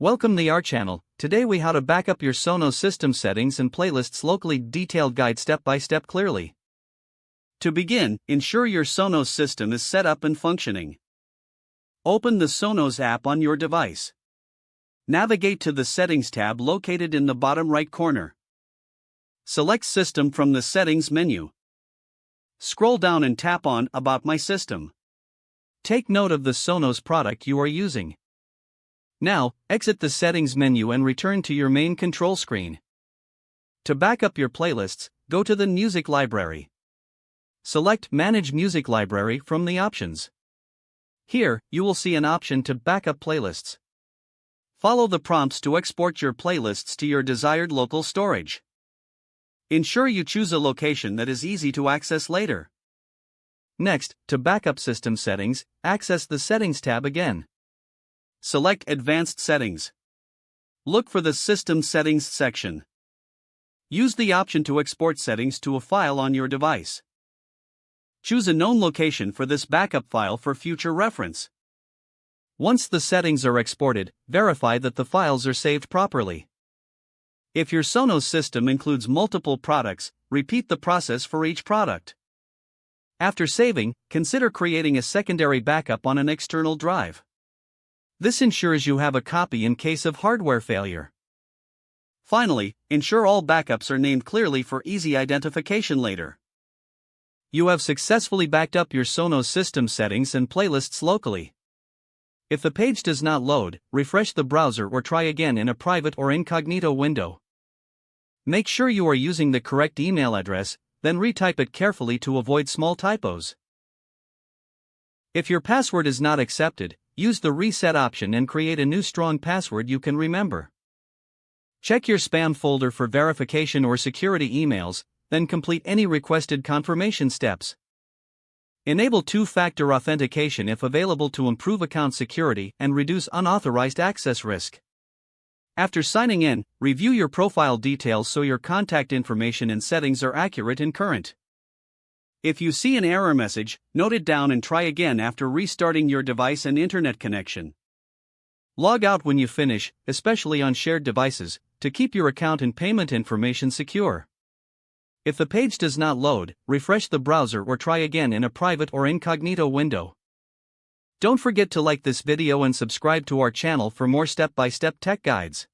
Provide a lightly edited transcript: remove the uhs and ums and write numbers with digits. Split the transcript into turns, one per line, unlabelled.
Welcome to our channel. Today we how to back up your Sonos system settings and playlists locally. Detailed guide step by step clearly. To begin, ensure your Sonos system is set up and functioning. Open the Sonos app on your device. Navigate to the Settings tab located in the bottom right corner. Select System from the Settings menu. Scroll down and tap on About My System. Take note of the Sonos product you are using. Now, exit the Settings menu and return to your main control screen. To back up your playlists, go to the Music Library. Select Manage Music Library from the options. Here, you will see an option to back up playlists. Follow the prompts to export your playlists to your desired local storage. Ensure you choose a location that is easy to access later. Next, to back up system settings, access the Settings tab again. Select Advanced Settings. Look for the System Settings section. Use the option to export settings to a file on your device. Choose a known location for this backup file for future reference. Once the settings are exported, verify that the files are saved properly. If your Sonos system includes multiple products, repeat the process for each product. After saving, consider creating a secondary backup on an external drive. This ensures you have a copy in case of hardware failure. Finally, ensure all backups are named clearly for easy identification later. You have successfully backed up your Sonos system settings and playlists locally. If the page does not load, refresh the browser or try again in a private or incognito window. Make sure you are using the correct email address, then retype it carefully to avoid small typos. If your password is not accepted, use the reset option and create a new strong password you can remember. Check your spam folder for verification or security emails, then complete any requested confirmation steps. Enable two-factor authentication if available to improve account security and reduce unauthorized access risk. After signing in, review your profile details so your contact information and settings are accurate and current. If you see an error message, note it down and try again after restarting your device and internet connection. Log out when you finish, especially on shared devices, to keep your account and payment information secure. If the page does not load, refresh the browser or try again in a private or incognito window. Don't forget to like this video and subscribe to our channel for more step-by-step tech guides.